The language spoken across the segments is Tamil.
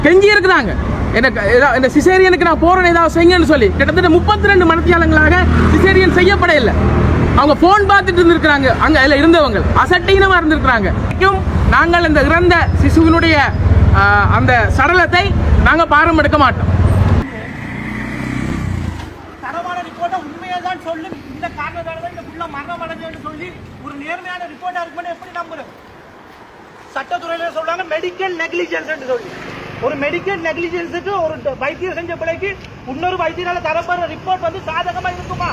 கெஞ்சி இருக்கிறாங்க. இந்த சிசேரியனுக்கு நான் போறேன் ஏதாவது செய்யுங்கன்னு சொல்லி கிட்டத்தட்ட 32 மணித்தியாலங்களாக சிசேரியன் செய்யப்பட இல்லை. அவங்க போன் பார்த்துட்டு இருந்திருக்கிறாங்க. அங்க அதுல இருந்தவங்க அசட்டீனமா இருந்திருக்கிறாங்க. நாங்கள் இந்த இறந்த சிசுவினுடைய அந்த சடலத்தை நாங்க பாரம் எடுக்க மாட்டோம். தரமான ரிப்போர்ட்டை உண்மையா தான் சொல்லி இந்த காரணத்தால தான் இந்த புள்ள மரணம் அடைஞ்சதுன்னு சொல்லி ஒரு நேர்மையான ரிப்போர்ட்டா இருக்குன்னு எப்படி நம்புறது? சட்டத்துறையில சொல்றாங்க மெடிக்கல் நெக்லிஜென்ஸ் சொல்லி. ஒரு மெடிக்கல் நெக்லிஜென்ஸுக்கு ஒரு வைத்தியர் செஞ்ச பிள்ளைக்கு இன்னொரு வைத்தியரால தரப்படுற ரிப்போர்ட் வந்து சாதகமா இருக்குமா?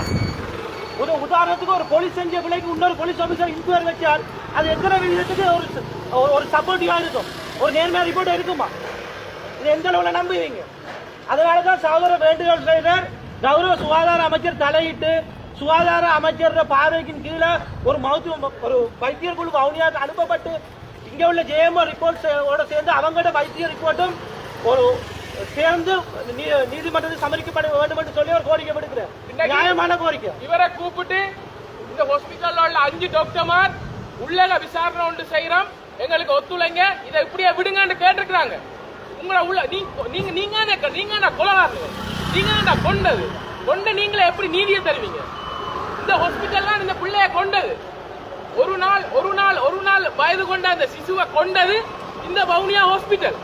ஒரு உதாரணத்துக்கு ஒரு போலீஸ் செஞ்ச பிள்ளைக்கு இன்னொரு போலீஸ் ஆஃபீஸர் இன்கொயரி வச்சால் அது எத்தனை விதத்துக்கு ஒரு சப்போர்ட்டிவா இருக்கும்? ஒரு நேர்மையான ரிப்போர்ட் இருக்குமா? இது எந்த அளவுல நம்புவீங்க? அதனாலதான் சகோதர வேண்டுகோள் செய்தார். கௌரவ சுகாதார அமைச்சர் தலையிட்டு சுகாதார அமைச்சர் பார்வைக்கு கீழே ஒரு வைத்தியர் குழு வவுனியாவுக்கு அனுப்பப்பட்டு இங்க உள்ள ஜேஎம்ஓ ரிப்போர்ட்ஸோட சேர்ந்து அவங்களோட வைத்திய ரிப்போர்ட்டும் ஒரு சேர்ந்து நீதிமன்றத்தில் சமர்ப்பிக்கப்பட வேண்டும் என்று சொல்லி ஒரு கோரிக்கை விடுக்கிறேன். நியாயமான கோரிக்கை. இவரை கூப்பிட்டு இந்த ஹாஸ்பிட்டல்ல உள்ள 5 டாக்டர்மார் உள்ளக விசாரணை ஒன்று செய்யறோம், எங்களுக்கு ஒத்துழைங்க, இதை இப்படியே விடுங்கன்னு கேட்டிருக்கிறாங்க. உங்களை உள்ள நீங்க கொலகாரங்க, நீங்க கொண்டு நீங்களே எப்படி நீதியை தருவீங்க? இந்த ஹாஸ்பிட்டல் இந்த பிள்ளைய கொண்டது ஒரு நாள் வயது கொண்ட அந்த சிசுவை கொண்டது இந்த வவுனியா ஹாஸ்பிட்டல்.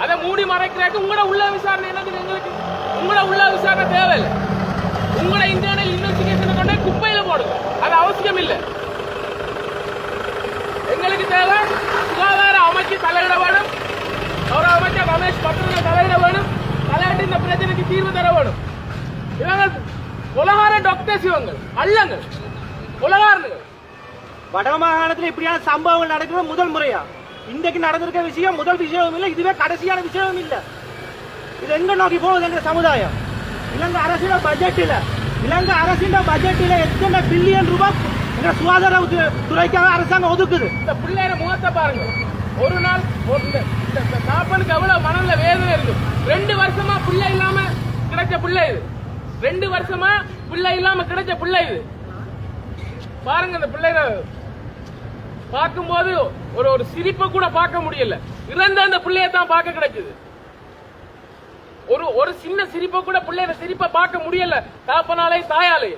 அதை மூடி மறைக்கிறதுக்கு உங்களோட உள்ள விசாரணை என்னது? எங்களுக்கு உங்களோட உள்ள விசாரணை தேவையில்லை. உங்களோட இன்டர்னல் இன்வெஸ்டிகேஷன் கொண்டு குப்பையில போடுங்க, அது அவசியம் இல்லை. எங்களுக்கு தேவை சுகாதார அமைச்சு தலையிட வேணும், கௌரவ அமைச்சர் ரமேஷ் பத்ரனை தலையிட வேணும், தலையிட்டு இந்த பிரச்சனைக்கு தீர்வு தர வேணும். இவங்க உலகார டாக்டர்ஸ், இவங்க அல்லங்கள் உலகாரனுங்கள். வடமாகாணத்தில் இப்படியான சம்பவங்கள் நடக்கிறது முதல் முறையா? இன்றைக்கு நடந்திருக்க விஷயம் முதல் விஷயம் இல்லை, இதுவே கடைசியான விஷயம் இல்லை. இது எங்க நோக்கி போகுது எங்க சமுதாயம்? இலங்கை அரசின் பட்ஜெட்டில் எத்தனை பில்லியன் ரூபாய் எங்க சுகாதார துறைக்காக அரசாங்கம் ஒதுக்குது? இந்த பிள்ளைய முகத்தை பாருங்க. ஒரு நாள் காப்பனுக்கு எவ்வளவு மனநில வேதனை இருக்கு. 2 வருஷமா பிள்ளை இல்லாம கிடைச்ச பிள்ளை இது. 2 வருஷமா பிள்ளை இல்லாம கிடைச்ச பிள்ளை இது. பாருங்க, இந்த பிள்ளைங்க பார்க்கும்போது ஒரு சிரிப்பை கூட பார்க்க முடியல. இறந்த அந்த பிள்ளைய தான் பார்க்க கிடைக்குது. ஒரு சின்ன சிரிப்பை கூட பிள்ளைய சிரிப்பை பார்க்க முடியல தாப்பனாலே தாயாலே.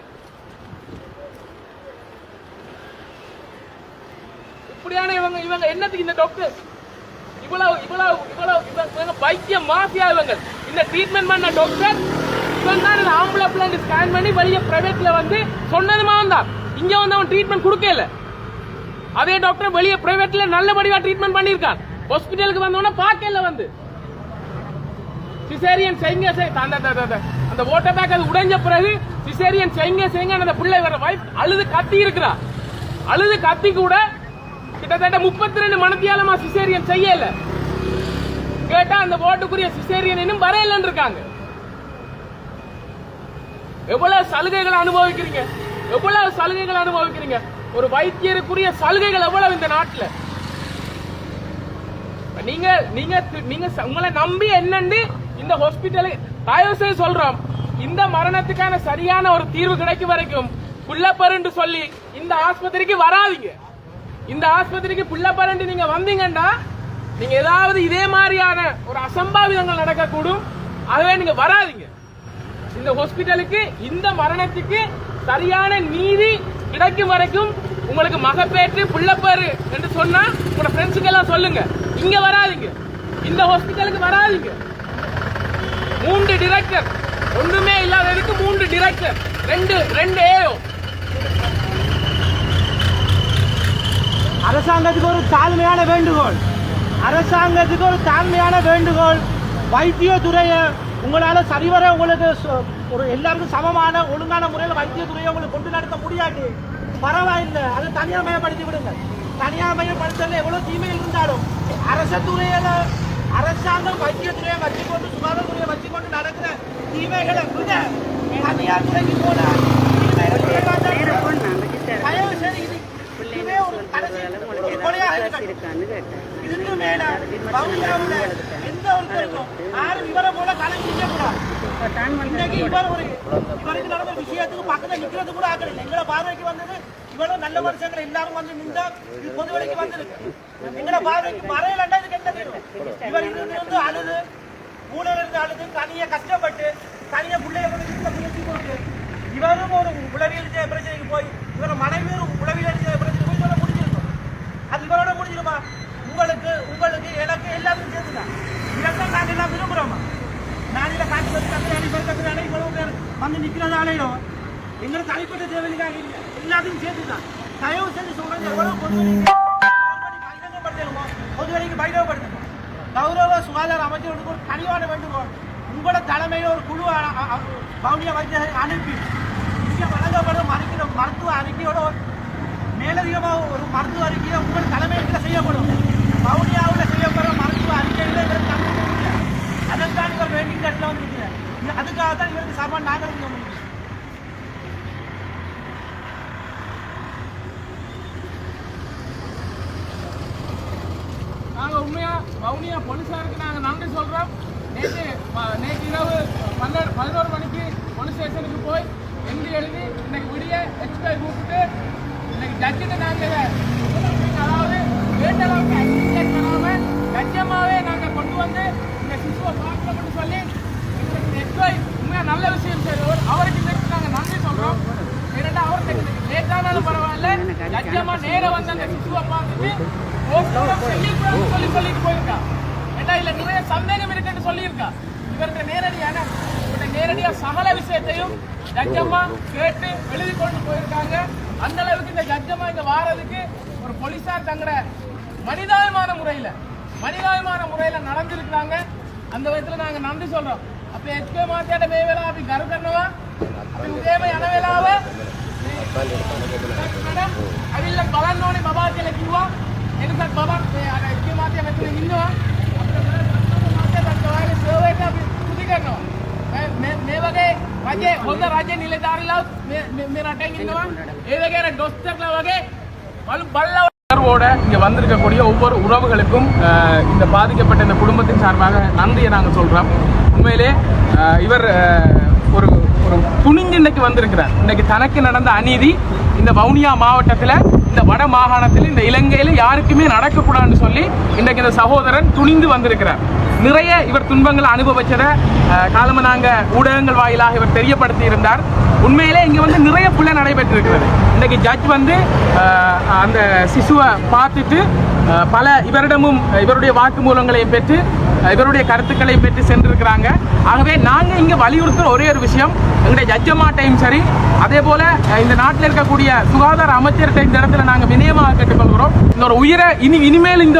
இப்படியான இவங்க என்னத்துக்கு இந்த டாக்டர் இவ்வளவு வைத்திய மாஃபியா? இவங்க இந்த ட்ரீட்மெண்ட் பண்ண டாக்டர் இவன் தான் இந்த ஆம்பளை பிள்ளைங்க ஸ்கேன் பண்ணி வெளியே பிரைவேட்ல வந்து சொன்னதுமா தான் இங்க வந்து அவன் ட்ரீட்மெண்ட் கொடுக்கல. அதே டாக்டர் வெளியே பிரைவேட்ல நல்லபடியா ட்ரீட்மெண்ட் பண்ணிருக்கான். ஹாஸ்பிட்டலுக்கு வந்தவன பார்க்கல வந்து சிசேரியன் செய்யுங்க அந்த ஓட்ட பேக் அது உடைஞ்ச பிறகு சிசேரியன் செய்யுங்க அந்த பிள்ளை வர வைஃப் அழுது கத்தி இருக்கிறா. அழுது கத்தி கூட கிட்டத்தட்ட 32 மணித்தியாலமா சிசேரியன் செய்யல. கேட்டா அந்த ஓட்டுக்குரிய சிசேரியன் இன்னும் வரையலன்னு இருக்காங்க. எவ்வளவு சலுகைகள் அனுபவிக்கிறீங்க? ஒரு வைத்தியருக்குரிய சலுகைகள் எவ்வளவு இந்த நாட்டில்? நீங்க உங்களை நம்பி என்னன்னு இந்த ஹாஸ்பிட்டல் தயவு செய்து சொல்றோம், இந்த மரணத்துக்கான சரியான ஒரு தீர்வு கிடைக்கும் வரைக்கும் புள்ளப்பரண்டு சொல்லி இந்த ஆஸ்பத்திரிக்கு வராதீங்க. இந்த ஆஸ்பத்திரிக்கு புள்ளப்பரண்டு நீங்க வந்தீங்கன்னா நீங்க ஏதாவது இதே மாதிரியான ஒரு அசம்பாவிதங்கள் நடக்கக்கூடும். அதுவே நீங்க வராதீங்க. இந்த ஹாஸ்பிட்டலுக்கு இந்த மரணத்துக்கு சரியான நீதி கிடைக்கும் வரைக்கும் உங்களுக்கு மகப்பேற்று புள்ளப்பேரு என்று சொன்னா உங்க ஃப்ரெண்ட்ஸுக்கு எல்லாம் சொல்லுங்க. இங்க வராதீங்க, இந்த ஹாஸ்பிட்டலுக்கு வராதீங்க. 3 டிரெக்டர், ஒண்ணுமே இல்லாததுக்கு 3 டிரெக்டர், 2 ஏஓ. அரசாங்கத்துக்கு ஒரு தாழ்மையான வேண்டுகோள். வைத்தியத்துறைய உங்களால சரிவர உங்களுக்கு ஒரு எல்லாருக்கும் சமமான ஒழுங்கான முறையில் வைத்தியத்துறையை உங்களுக்கு கொண்டு நடத்த முடியாது, பரவாயில்லை, அது தனியார் மயப்படுத்தி விடுங்க. தனியார் மயப்படுத்தல எவ்வளவு தீமைகள் இருந்தாலும் அரசாங்கம் வைத்தியத்துறையை வச்சுக்கொண்டு சுகாதாரத்துறையை வச்சுக்கொண்டு நடக்கிற தீமைகளை விட தனியார் துறைக்கு போல இதுக்கு மேல எந்த ஒருத்தருக்கும் யாரும் இவரை போல கணக்கு கூடாது. இன்னைக்கு இவருக்கு நடந்த விஷயத்துக்கு பக்கத்துல நிக்கிறது கூட ஆக்கல. எங்களை பார்வைக்கு வந்தது இவ்வளவு நல்ல மனுஷங்களை எல்லாரும் வந்து நின்றா இது பொது வழிக்கு வந்திருக்கு. எங்கட பார்வைக்கு மறையலண்டா இதுக்கு என்ன தீர்வு? இவர் இருந்து அழுது ஊழல் இருந்து அழுது தனியா கஷ்டப்பட்டு தனியா பிள்ளைய முயற்சி போட்டு இவரும் ஒரு உளவியல் பிரச்சனைக்கு போய் இவர மனைவியும் உளவியல் பிரச்சனை போய் இவரை முடிஞ்சிருக்கும். அது இவரோட முடிஞ்சிருமா? உங்களுக்கு எனக்கு எல்லாத்துக்கும் சேர்த்துதான். இதைத்தான் நாங்கள் எல்லாம் விரும்புகிறோமா? நான் இதில் காட்சி வந்து இவ்வளவு பேர் வந்து நிற்கிறதாலேயும் எங்களுக்கு தனிப்பட்ட தேவைக்காக இல்லை, எல்லாத்தையும் சேர்த்துதான். தயவு செஞ்சு சொல்றேன், எவ்வளவு பொதுவெளிக்கு பகிரப்படுத்தணும். கௌரவ சுகாதார அமைச்சருக்கு ஒரு கனிவான வேண்டுகோள். உங்களோட தலைமையில் ஒரு குழு வவுனியா வைத்தியரை அனுப்பி இங்கே வழங்கப்படும் மருத்துவ அறிக்கையோட மேலதிகமாக ஒரு மருத்துவ அறிக்கையை உங்கள் தலைமையில் செய்யப்படும். வவுனியாவில் செய்யப்படும் மருத்துவ அறிக்கையில் இவருக்கு அதற்கான இவர் வேண்டிய இடத்துல வந்துருக்கிறேன். அதுக்காக தான் இவருக்கு சார்பாக நாங்கள் இருக்க முடியும். நாங்கள் உண்மையா வவுனியா போலீஸாருக்கு நாங்கள் நன்றி சொல்கிறோம். நேற்று இரவு 11 மணிக்கு போலீஸ் ஸ்டேஷனுக்கு போய் எங்கே எழுதி இன்னைக்கு விடிய எக்ஸ்பை கூப்பிட்டு இன்னைக்கு ஜட்ஜிட்டு நாங்கள் அதாவது வேண்ட அளவுக்கு அக்ரிமெண்ட் பண்ணாமல் கட்சியமாகவே நாங்கள் கொண்டு வந்து இந்த சிசுவை பார்க்கணும்னு சொல்லி எங்களுக்கு எக்ஸ்பை உண்மையாக நல்ல விஷயம் செய்தவர். அவருக்கு இன்னைக்கு நாங்கள் நன்றி சொல்கிறோம். ஏன்னா அவருக்கு லேட்டானாலும் பரவாயில்ல, கட்சியமா நேரம் வந்து அந்த சிசுவை பார்த்துட்டு சொல்லிட்டு போயிருக்கா. ஏன்னா இதுல நிறைய சந்தேகம் இருக்குன்னு சொல்லியிருக்கா. இவருக்கு நேரடியா சகல விஷயத்தையும் ஜட்ஜம்மா கேட்டு எழுதி கொண்டு போயிருக்காங்க. அந்த அளவுக்கு இந்த ஜட்ஜம்மா இங்க வாரதுக்கு ஒரு போலீசார் தங்கிற மனிதாபிமான முறையில நடந்திருக்காங்க. அந்த விதத்துல நாங்க நன்றி சொல்றோம். அப்ப எஸ்கே மாத்தியாட மேவேலா அப்படி கரு கண்ணவா அப்படி உதயமை அனவேலாவ අවිල්ල බලන්න ඕනේ බබා කියලා කිව්වා. එනිසා බබා එක්කේ මාත්‍ය මෙතන ඉන්නවා. අපිට මාත්‍ය දක්වාගේ සර්වර් එක අපි පුදි කරනවා. මේ වගේ රජේ හොඳ රජේ නිලධාරීලා මේ රටෙන් ඉන්නවා. ඒ වගේ අර ඩොක්ටර්ලා වගේ බල්ලා உணர்வோட இங்கே வந்திருக்கக்கூடிய ஒவ்வொரு உறவுகளுக்கும் இந்த பாதிக்கப்பட்ட இந்த குடும்பத்தின் சார்பாக நன்றியை நாங்கள் சொல்கிறோம். உண்மையிலே இவர் ஒரு ஒரு துணிஞ்சு இன்னைக்கு வந்திருக்கிறார். இன்னைக்கு தனக்கு நடந்த அநீதி இந்த வவுனியா மாவட்டத்தில், இந்த வட மாகாணத்தில், இந்த இலங்கையில் யாருக்குமே நடக்கக்கூடாதுன்னு சொல்லி இன்றைக்கு இந்த சகோதரன் துணிந்து வந்திருக்கிறார். நிறைய இவர் துன்பங்களை அனுபவிச்சதை காலமாக நாங்கள் ஊடகங்கள் வாயிலாக இவர் தெரியப்படுத்தி இருந்தார். உண்மையிலே இங்கே வந்து நிறைய பிள்ளை நடைபெற்றிருக்கிறது. இன்றைக்கு ஜட்ஜ் வந்து அந்த சிசுவை பார்த்துட்டு பல இவரிடமும் இவருடைய வாக்குமூலங்களையும் பெற்று இவருடைய கருத்துக்களையும் பெற்று சென்றிருக்கிறாங்க. ஆகவே நாங்கள் இங்கே வலியுறுத்துகிற ஒரே ஒரு விஷயம், எங்களுடைய ஜட்ஜமாட்டையும் சரி, அதே போல இந்த நாட்டில் இருக்கக்கூடிய சுகாதார அமைச்சர்கிட்ட இந்த இடத்துல நாங்கள் வினயமாக கேட்டுக்கொள்கிறோம். இந்த ஒரு உயிரை இனிமேல் எந்த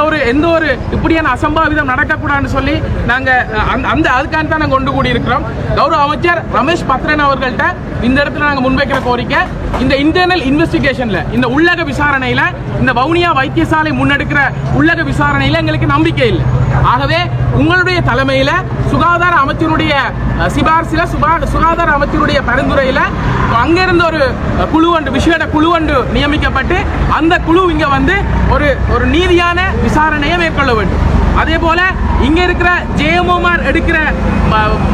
ஒரு இப்படியான அசம்பாவிதம் நடக்கக்கூடாதுன்னு சொல்லி நாங்கள் அதுக்காக தான் நாங்கள் கொண்டு கூடியிருக்கிறோம். கௌரவ அமைச்சர் ரமேஷ் பத்ரன் அவர்கள்ட்ட இந்த இடத்துல நாங்கள் முன்வைக்கிற கோரிக்கை, இந்த இன்டர்னல் இன்வெஸ்டிகேஷனில், இந்த உள்ளக விசாரணையில், இந்த வவுனியா வைத்தியசாலை முன்னெடுக்கிற உள்ளக விசாரணையில் எங்களுக்கு நம்பிக்கை இல்லை. ஆகவே உங்களுடைய தலைமையில் சுகாதார அமைச்சருடைய சிபார்சில சுகாதார அமைச்சருடைய பரிந்துரையில் அங்கிருந்து ஒரு விசேட குழு ஒன்று நியமிக்கப்பட்டு அந்த குழு இங்க வந்து ஒரு நீதியான விசாரணையை மேற்கொள்ள வேண்டும். அதே போல இங்க இருக்கிற ஜெயமோமார் எடுக்கிற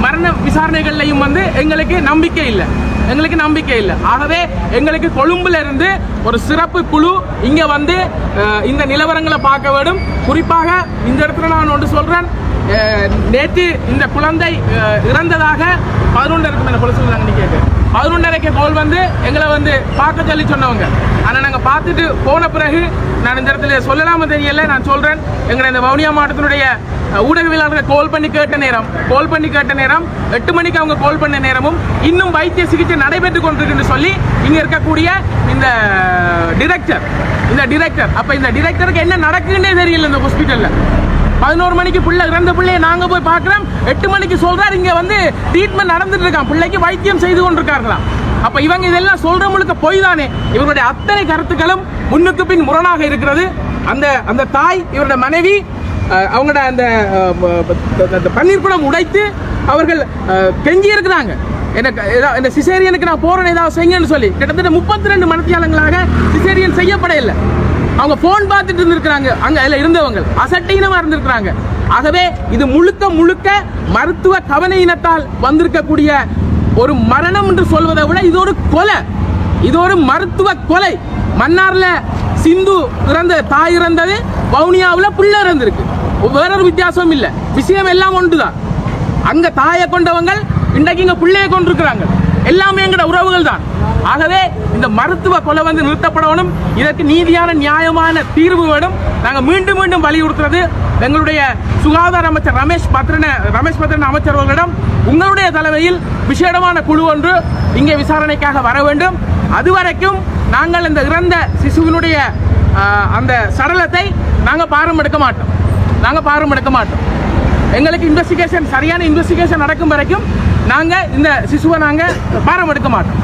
மரண விசாரணைகள்லையும் வந்து எங்களுக்கு நம்பிக்கை இல்லை. ஆகவே எங்களுக்கு கொழும்புல இருந்து ஒரு சிறப்பு குழு இங்க வந்து இந்த நிலவரங்களை பார்க்க வேண்டும். குறிப்பாக இந்த இடத்துல நான் ஒன்று சொல்றேன், நேற்று இந்த குழந்தை இறந்ததாக 11:30 கோல் வந்து எங்களை வந்து பார்க்க சொல்லி சொன்னவங்க. ஆனால் நாங்கள் பார்த்துட்டு போன பிறகு நான் இந்த இடத்துல சொல்லலாம தெரியல, நான் சொல்றேன், எங்களை இந்த வவுனியா மாவட்டத்தினுடைய ஊடகவியலாளர்கள் கோல் பண்ணி கேட்ட நேரம் 8 மணிக்கு அவங்க கோல் பண்ண நேரமும் இன்னும் வைத்திய சிகிச்சை நடைபெற்றுக் கொண்டிருக்கு சொல்லி இங்க இருக்கக்கூடிய இந்த டிரெக்டர் அப்ப இந்த டிரெக்டருக்கு என்ன நடக்குன்னே தெரியல. இந்த ஹாஸ்பிட்டல்ல 11 மணிக்கு இறந்த பிள்ளையை நாங்க போய் பார்க்கிறோம், 8 மணிக்கு சொல்றாரு இங்க வந்து ட்ரீட்மெண்ட் நடந்துட்டு இருக்கான், பிள்ளைக்கு வைத்தியம் செய்து கொண்டிருக்கார்களாம். அப்ப இவங்க இதெல்லாம் சொல்ற முழுக்க பொய் தானே. இவருடைய அத்தனை கருத்துக்களும் முன்னுக்கு பின் முரணாக இருக்கிறது. அந்த தாய், இவருடைய மனைவி, அவங்களோட அந்த பன்னீர் குடம் உடைத்து அவர்கள் கெஞ்சி இருக்கிறாங்க, எனக்கு சிசேரியனுக்கு நான் போறேன் ஏதாவது செய்யுங்கன்னு சொல்லி. கிட்டத்தட்ட 32 மணித்தியாலங்களாக சிசேரியன் செய்யப்பட இல்லை. அவங்க போன் பார்த்துட்டு இருந்திருக்கிறாங்க, அங்க இருந்தவங்க அசட்டீனமா இருந்திருக்கிறாங்க. ஆகவே இது முழுக்க மருத்துவ கவனையினத்தால் வந்திருக்கக்கூடிய ஒரு மரணம் என்று சொல்வதை விட இது ஒரு கொலை, இது ஒரு மருத்துவ கொலை. மன்னார்ல சிந்து இறந்த தாய் இறந்தது, வவுனியாவில் புள்ள இறந்திருக்கு. வேறொரு வித்தியாசம் இல்லை, விஷயம் எல்லாம் ஒன்றுதான். அங்க தாயை கொண்டவங்க இன்றைக்கு இங்க பிள்ளையை கொண்டிருக்கிறாங்க. எல்லாமே எங்கட உறவுகள் தான். ஆகவே இந்த மருத்துவ கொலை வந்து நிறுத்தப்படணும். இதற்கு நீதியான நியாயமான தீர்வு வேணும். நாங்கள் மீண்டும் மீண்டும் வலியுறுத்துறது எங்களுடைய சுகாதார அமைச்சர் ரமேஷ் பத்ரன் அமைச்சர் அவர்களிடம் உங்களுடைய தலைமையில் விசேடமான குழு ஒன்று இங்கே விசாரணைக்காக வர வேண்டும். அதுவரைக்கும் நாங்கள் இந்த இறந்த சிசுவினுடைய அந்த சடலத்தை நாங்கள் பாரம் எடுக்க மாட்டோம். எங்களுக்கு இன்வெஸ்டிகேஷன் சரியான இன்வெஸ்டிகேஷன் நடக்கும் வரைக்கும் நாங்கள் இந்த சிசுவை நாங்கள் பாரம் எடுக்க மாட்டோம்.